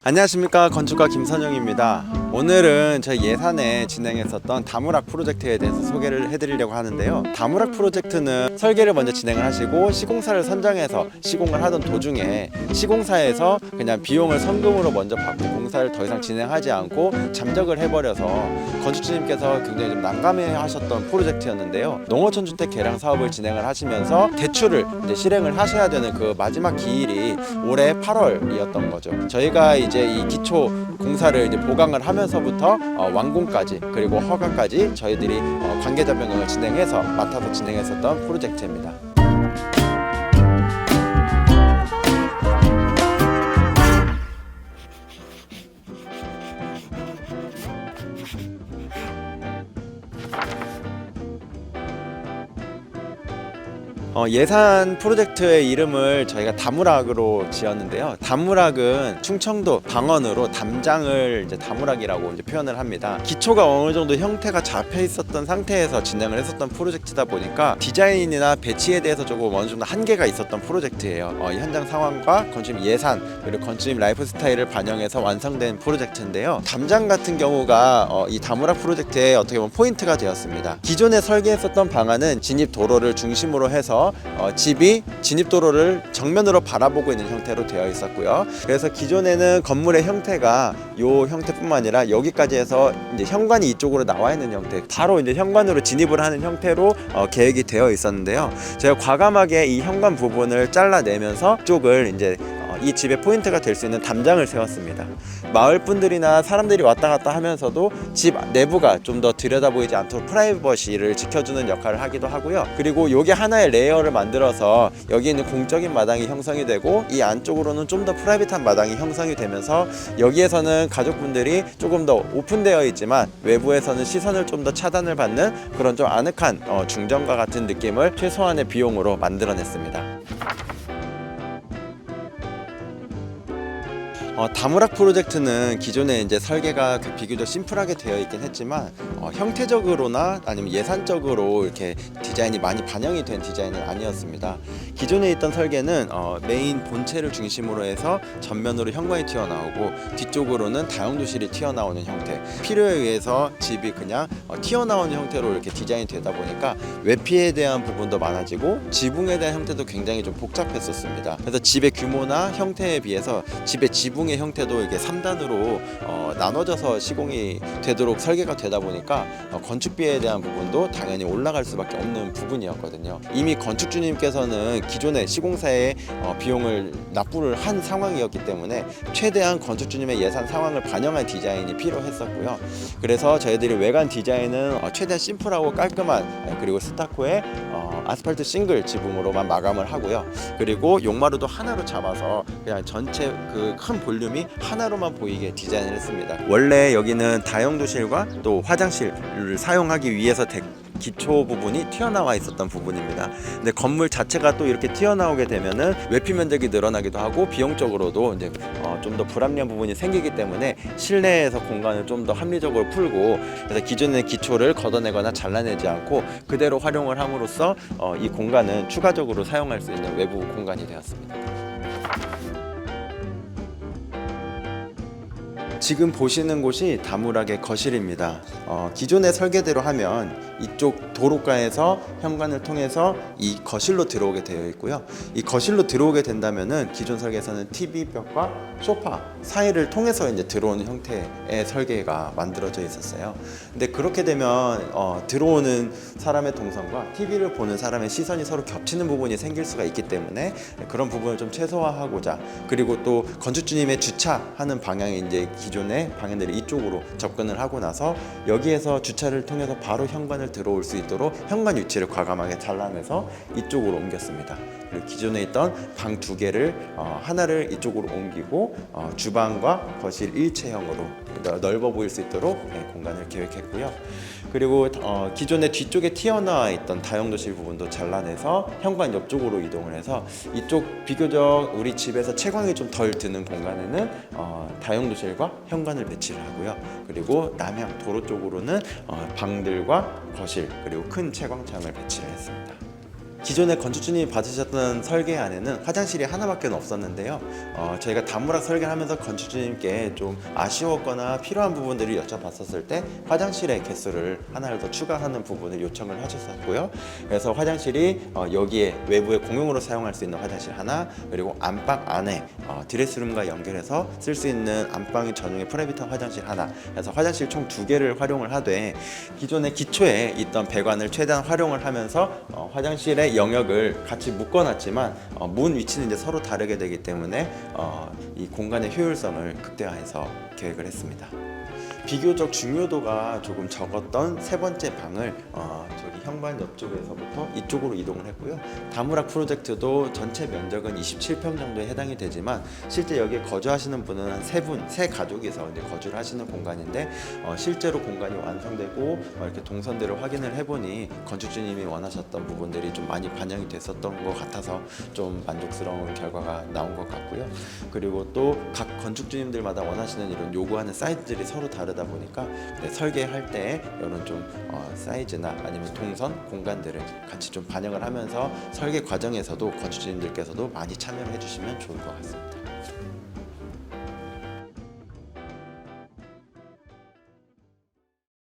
안녕하십니까, 건축가 김선영입니다. 오늘은 저희 예산에 진행했었던 다무락 프로젝트에 대해서 소개를 해드리려고 하는데요. 다무락 프로젝트는 설계를 먼저 진행을 하시고 시공사를 선정해서 시공을 하던 도중에 시공사에서 그냥 비용을 선금으로 먼저 받고 공사를 더 이상 진행하지 않고 잠적을 해버려서 건축주님께서 굉장히 좀 난감해 하셨던 프로젝트였는데요. 농어촌주택 개량 사업을 진행을 하시면서 대출을 이제 실행을 하셔야 되는 그 마지막 기일이 올해 8월이었던 거죠. 저희가 이제 이 기초 공사를 이제 보강을 하면서부터 완공까지 그리고 허가까지 저희들이 관계자 변경을 진행해서 맡아서 진행했었던 프로젝트입니다. 예산 프로젝트의 이름을 저희가 다무락으로 지었는데요. 다무락은 충청도 방언으로 담장을 이제 다무락이라고 이제 표현을 합니다. 기초가 어느 정도 형태가 잡혀 있었던 상태에서 진행을 했었던 프로젝트다 보니까 디자인이나 배치에 대해서 조금 어느 정도 한계가 있었던 프로젝트예요. 이 현장 상황과 건축 예산 그리고 건축 라이프 스타일을 반영해서 완성된 프로젝트인데요. 담장 같은 경우가 이 다무락 프로젝트의 어떻게 보면 포인트가 되었습니다. 기존에 설계했었던 방안은 진입 도로를 중심으로 해서 집이 진입도로를 정면으로 바라보고 있는 형태로 되어 있었고요. 그래서 기존에는 건물의 형태가 이 형태뿐만 아니라 여기까지 해서 이제 현관이 이쪽으로 나와 있는 형태, 바로 이제 현관으로 진입을 하는 형태로 계획이 되어 있었는데요. 제가 과감하게 이 현관 부분을 잘라내면서 쪽을 이제 이 집의 포인트가 될 수 있는 담장을 세웠습니다. 마을 분들이나 사람들이 왔다 갔다 하면서도 집 내부가 좀 더 들여다보이지 않도록 프라이버시를 지켜주는 역할을 하기도 하고요. 그리고 여기 하나의 레이어를 만들어서 여기 있는 공적인 마당이 형성이 되고 이 안쪽으로는 좀 더 프라이빗한 마당이 형성이 되면서 여기에서는 가족분들이 조금 더 오픈되어 있지만 외부에서는 시선을 좀 더 차단을 받는 그런 좀 아늑한 중정과 같은 느낌을 최소한의 비용으로 만들어냈습니다. 다무락 프로젝트는 기존에 이제 설계가 비교적 심플하게 되어 있긴 했지만 형태적으로나 아니면 예산적으로 이렇게 디자인이 많이 반영이 된 디자인은 아니었습니다. 기존에 있던 설계는 메인 본체를 중심으로 해서 전면으로 현관이 튀어나오고 뒤쪽으로는 다용도실이 튀어나오는 형태, 필요에 의해서 집이 그냥 튀어나오는 형태로 이렇게 디자인이 되다 보니까 외피에 대한 부분도 많아지고 지붕에 대한 형태도 굉장히 좀 복잡했었습니다. 그래서 집의 규모나 형태에 비해서 집의 지붕의 형태도 이게 3단으로 나눠져서 시공이 되도록 설계가 되다 보니까 건축비에 대한 부분도 당연히 올라갈 수밖에 없는 부분이었거든요. 이미 건축주님께서는 기존의 시공사의 비용을 납부를 한 상황이었기 때문에 최대한 건축주님의 예산 상황을 반영한 디자인이 필요했었고요. 그래서 저희들이 외관 디자인은 최대한 심플하고 깔끔한 그리고 스타코의 아스팔트 싱글 지붕으로만 마감을 하고요. 그리고 용마루도 하나로 잡아서 그냥 전체 그 큰 볼륨이 하나로만 보이게 디자인을 했습니다. 원래 여기는 다용도실과 또 화장실을 사용하기 위해서 기초 부분이 튀어나와 있었던 부분입니다. 근데 건물 자체가 또 이렇게 튀어나오게 되면은 외피 면적이 늘어나기도 하고 비용적으로도 이제 좀 더 불합리한 부분이 생기기 때문에 실내에서 공간을 좀 더 합리적으로 풀고, 그래서 기존의 기초를 걷어내거나 잘라내지 않고 그대로 활용을 함으로써 이 공간은 추가적으로 사용할 수 있는 외부 공간이 되었습니다. 지금 보시는 곳이 다무락의 거실입니다. 기존의 설계대로 하면 이쪽 도로가에서 현관을 통해서 이 거실로 들어오게 되어 있고요. 이 거실로 들어오게 된다면은 기존 설계에서는 TV벽과 소파 사이를 통해서 이제 들어오는 형태의 설계가 만들어져 있었어요. 근데 그렇게 되면 들어오는 사람의 동선과 TV를 보는 사람의 시선이 서로 겹치는 부분이 생길 수가 있기 때문에 그런 부분을 좀 최소화하고자, 그리고 또 건축주님의 주차하는 방향이 이제 기존의 방향들이 이쪽으로 접근을 하고 나서 여기에서 주차를 통해서 바로 현관을 들어올 수 있도록 현관 위치를 과감하게 잘라내서 이쪽으로 옮겼습니다. 그리고 기존에 있던 방 2개를 하나를 이쪽으로 옮기고 주방과 거실 일체형으로 넓어 보일 수 있도록 공간을 계획했고요. 그리고 기존에 뒤쪽에 튀어나와 있던 다용도실 부분도 잘라내서 현관 옆쪽으로 이동을 해서 이쪽 비교적 우리 집에서 채광이 좀 덜 드는 공간에는 다용도실과 현관을 배치를 하고요. 그리고 남향 도로 쪽으로는 방들과 거실 그리고 큰 채광창을 배치를 했습니다. 기존에 건축주님이 받으셨던 설계안에는 화장실이 하나밖에 없었는데요. 저희가 다무락 설계를 하면서 건축주님께 좀 아쉬웠거나 필요한 부분들을 여쭤봤었을 때 화장실의 개수를 하나를 더 추가하는 부분을 요청을 하셨었고요. 그래서 화장실이 여기에 외부에 공용으로 사용할 수 있는 화장실 하나, 그리고 안방 안에 드레스룸과 연결해서 쓸 수 있는 안방이 전용의 프라이빗한 화장실 하나, 그래서 화장실 총 2개를 활용을 하되 기존의 기초에 있던 배관을 최대한 활용을 하면서 화장실의 영역을 같이 묶어놨지만 문 위치는 이제 서로 다르게 되기 때문에 이 공간의 효율성을 극대화해서 계획을 했습니다. 비교적 중요도가 조금 적었던 세 번째 방을 저기 현관 옆쪽에서부터 이쪽으로 이동을 했고요. 다무락 프로젝트도 전체 면적은 27평 정도에 해당이 되지만 실제 여기에 거주하시는 분은 한 세 가족이서 이제 거주를 하시는 공간인데 실제로 공간이 완성되고 이렇게 동선들을 확인을 해보니 건축주님이 원하셨던 부분들이 좀 많이 반영이 됐었던 것 같아서 좀 만족스러운 결과가 나온 것 같고요. 그리고 또 각 건축주님들마다 원하시는 이런 요구하는 사이즈들이 서로 다르다 보니까 설계할 때 이런 좀 사이즈나 아니면 동선 공간들을 같이 좀 반영을 하면서 설계 과정에서도 건축주님들께서도 많이 참여를 해주시면 좋을 것 같습니다.